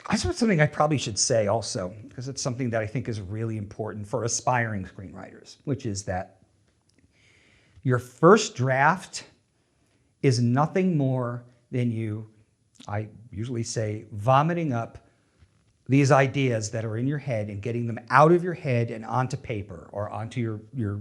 That's something I probably should say also, because it's something that I think is really important for aspiring screenwriters, which is that your first draft is nothing more than you, I usually say, vomiting up these ideas that are in your head and getting them out of your head and onto paper or onto your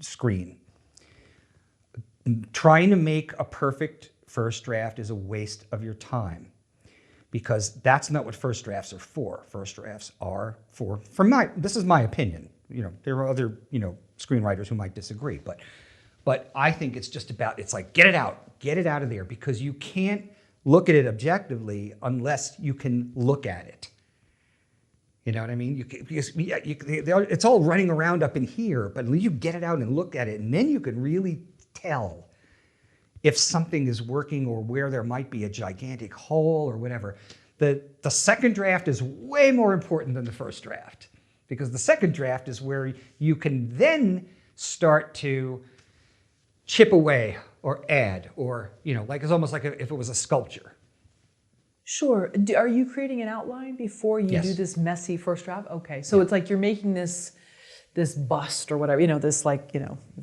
screen. Trying to make a perfect first draft is a waste of your time, because that's not what first drafts are for. First drafts are for this is my opinion. There are other, screenwriters who might disagree, but I think it's just about, it's like, get it out of there, because you can't look at it objectively unless you can look at it. You know what I mean? It's all running around up in here, but you get it out and look at it, and then you can really tell if something is working or where there might be a gigantic hole or whatever. The second draft is way more important than the first draft, because the second draft is where you can then start to chip away or add, or, like it's almost like if it was a sculpture. Sure. Are you creating an outline before you do this messy first draft? Okay, so it's like you're making this bust or whatever, this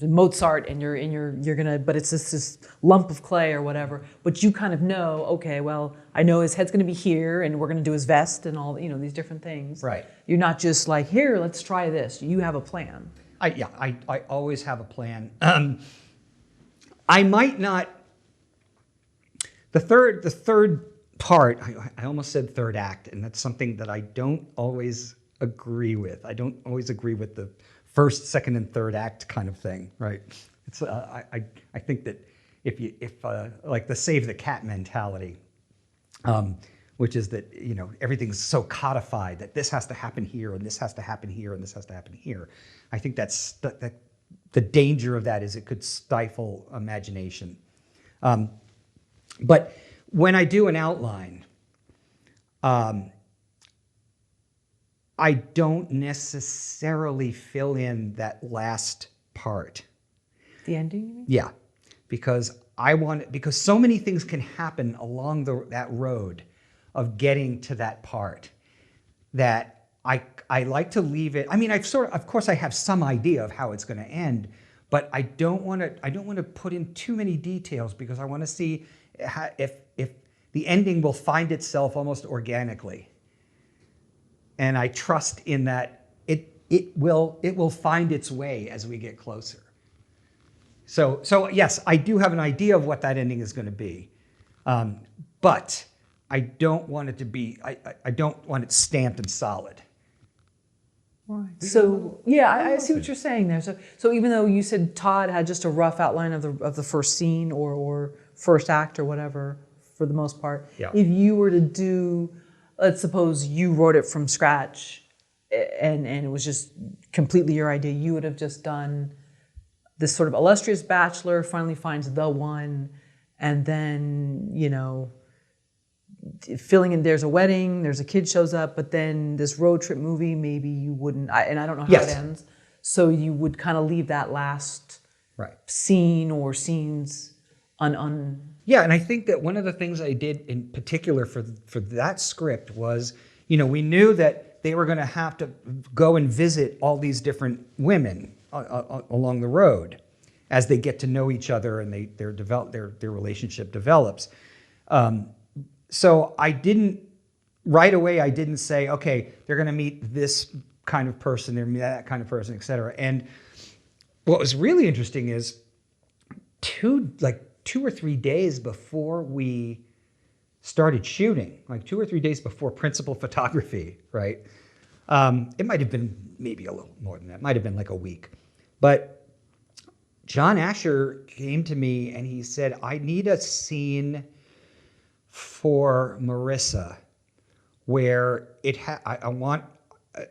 Mozart, and you're gonna, but it's this lump of clay or whatever. But you kind of know, okay, well, I know his head's gonna be here, and we're gonna do his vest and all, these different things. Right. You're not just like, here, let's try this. You have a plan. I always have a plan. I might not. The third part, I almost said third act, and that's something that I don't always agree with. I don't always agree with the first, second, and third act kind of thing, right? It's I think that if like the save the cat mentality, which is that everything's so codified that this has to happen here, and this has to happen here, and this has to happen here. I think that's the danger of that is it could stifle imagination. But when I do an outline, I don't necessarily fill in that last part. The ending, you mean? Yeah, because because so many things can happen along that road of getting to that part that I like to leave it. I mean, of course I have some idea of how it's going to end, but I don't want to put in too many details, because I want to see if the ending will find itself almost organically. And I trust in that it will find its way as we get closer. So yes, I do have an idea of what that ending is going to be, but I don't want it to be. I don't want it stamped and solid. Right. So yeah, I see what you're saying there. So even though you said Todd had just a rough outline of the first scene or first act or whatever, for the most part, if you were to do, let's suppose you wrote it from scratch, and it was just completely your idea, you would have just done this sort of illustrious bachelor finally finds the one, and then, filling in, there's a wedding, there's a kid shows up, but then this road trip movie, maybe you wouldn't, and I don't know how it ends, so you would kind of leave that last scene or scenes Yeah, and I think that one of the things I did in particular for that script was, we knew that they were going to have to go and visit all these different women along the road as they get to know each other and their relationship develops. So I didn't say, okay, they're going to meet this kind of person, they're going to meet that kind of person, et cetera. And what was really interesting is 2 or 3 days before we started shooting, like 2 or 3 days before principal photography, right? It might have been maybe a little more than that. It might have been like a week. But John Asher came to me and he said, I need a scene for Marisa where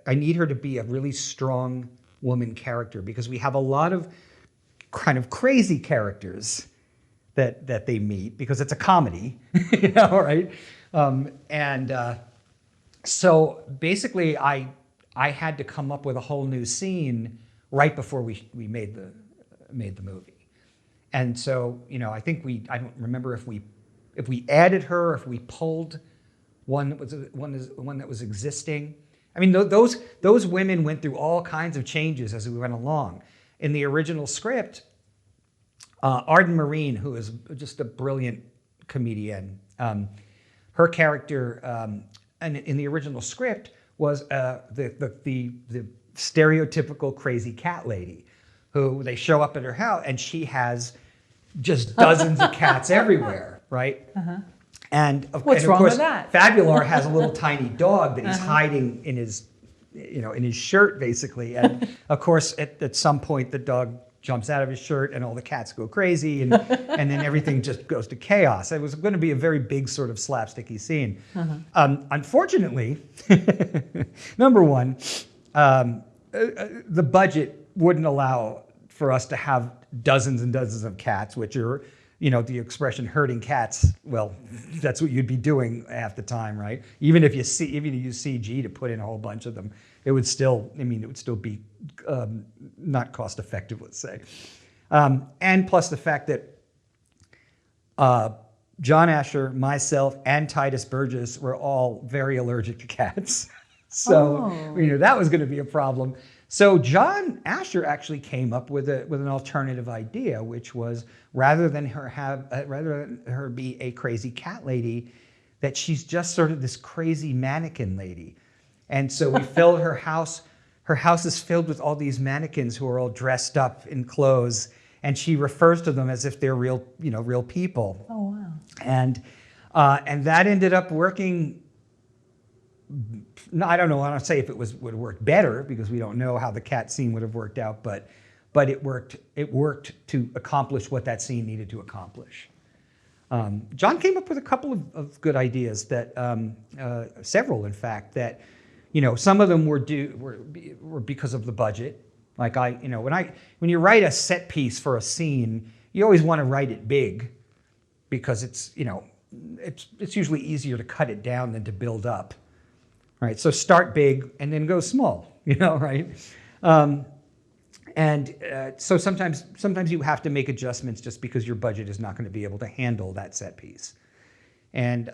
I need her to be a really strong woman character, because we have a lot of kind of crazy characters that they meet, because it's a comedy, right? So basically I had to come up with a whole new scene right before we made the movie. And so, I think I don't remember if we added her, if we pulled one that was existing. I mean, those women went through all kinds of changes as we went along. In the original script, Arden Myrin, who is just a brilliant comedian, her character and in the original script was the stereotypical crazy cat lady, who they show up at her house and she has just dozens of cats everywhere, right? And of What's wrong course, with that? Fabular has a little tiny dog that he's hiding in his, in his shirt, basically. And of course, at some point, the dog jumps out of his shirt, and all the cats go crazy, and then everything just goes to chaos. It was going to be a very big sort of slapsticky scene. Unfortunately, number one, the budget wouldn't allow for us to have dozens and dozens of cats, which are, the expression herding cats, well, that's what you'd be doing half the time, right? Even if you use CG to put in a whole bunch of them, it would still be not cost effective, let's say. And plus the fact that John Asher, myself, and Tituss Burgess were all very allergic to cats. So we knew that was going to be a problem. So John Asher actually came up with an alternative idea, which was rather than her be a crazy cat lady, that she's just sort of this crazy mannequin lady. And so we filled her house. Her house is filled with all these mannequins who are all dressed up in clothes, and she refers to them as if they're real people. Oh wow! And that ended up working. No, I don't know. I don't say if it would have worked better, because we don't know how the cat scene would have worked out. But it worked. It worked to accomplish what that scene needed to accomplish. John came up with a couple of good ideas that several, in fact, that. Some of them were because of the budget. Like when you write a set piece for a scene, you always want to write it big, because it's usually easier to cut it down than to build up, right? So start big and then go small, right? So sometimes you have to make adjustments just because your budget is not going to be able to handle that set piece. And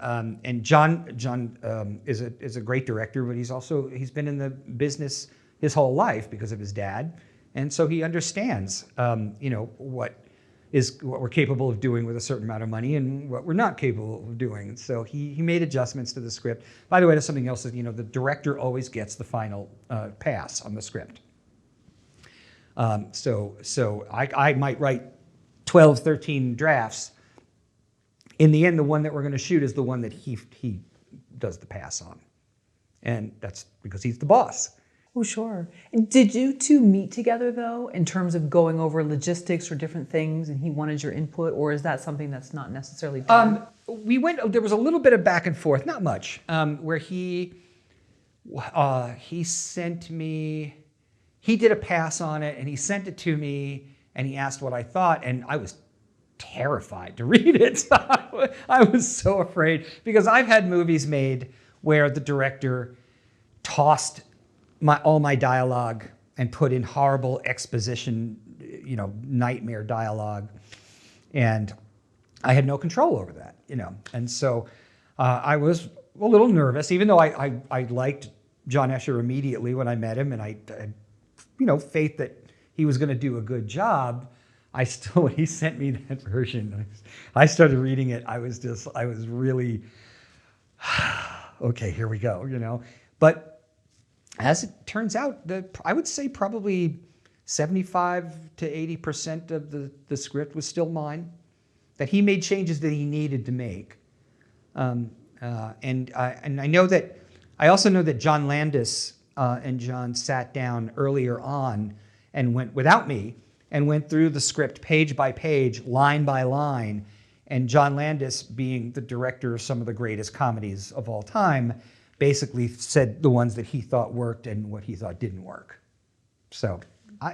John is a great director, but he's been in the business his whole life because of his dad, and so he understands what we're capable of doing with a certain amount of money and what we're not capable of doing. So he made adjustments to the script. By the way, there's something else that the director always gets the final pass on the script. So I might write 12, 13 drafts. In the end, the one that we're going to shoot is the one that he does the pass on. And that's because he's the boss. Oh, sure. And did you two meet together, though, in terms of going over logistics or different things, and he wanted your input, or is that something that's not necessarily done? There was a little bit of back and forth, not much, where he sent me, he did a pass on it, and he sent it to me, and he asked what I thought, and I was terrified to read it. I was so afraid, because I've had movies made where the director tossed all my dialogue and put in horrible exposition, nightmare dialogue, and I had no control over that, And so I was a little nervous, even though I liked John Asher immediately when I met him, and I had, faith that he was going to do a good job. When he sent me that version, I started reading it. I was really, okay, here we go, But as it turns out, I would say probably 75 to 80% of the script was still mine, that he made changes that he needed to make. And I also know that John Landis and John sat down earlier on and went without me, and went through the script page by page, line by line. And John Landis, being the director of some of the greatest comedies of all time, basically said the ones that he thought worked and what he thought didn't work. So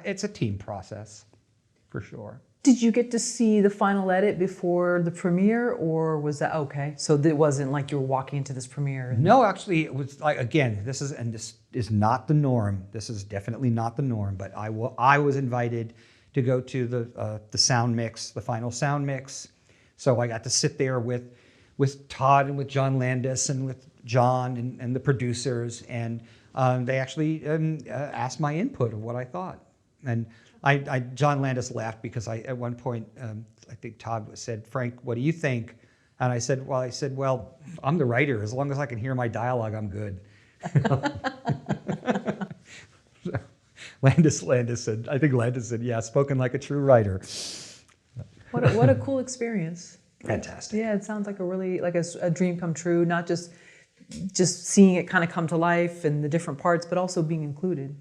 it's a team process, for sure. Did you get to see the final edit before the premiere, or was that okay? So it wasn't like you were walking into this premiere? No, actually, it was like, again, this is not the norm. This is definitely not the norm, but I was invited to go to the sound mix, the final sound mix. So I got to sit there with with Todd and with John Landis and with John and the producers, and they actually asked my input of what I thought. And John Landis laughed because at one point I think Todd said, "Frank, what do you think?" And I said, "Well, I'm the writer. As long as I can hear my dialogue, I'm good." Landis said, I think Landis said, "Yeah, spoken like a true writer." What a cool experience. Fantastic. Yeah, it sounds like a dream come true, not just seeing it kind of come to life and the different parts, but also being included.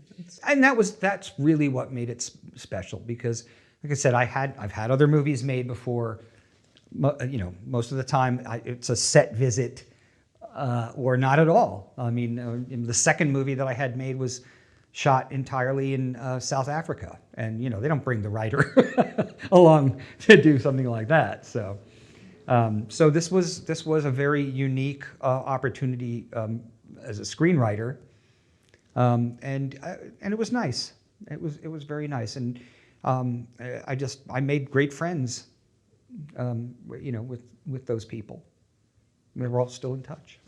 And that's really what made it special, because, like I said, I've had other movies made before. Most of the time it's a set visit or not at all. I mean, the second movie that I had made was shot entirely in South Africa, and they don't bring the writer along to do something like that. So, so this was a very unique opportunity as a screenwriter, and it was nice. It was very nice, and I made great friends, with those people. We're all still in touch.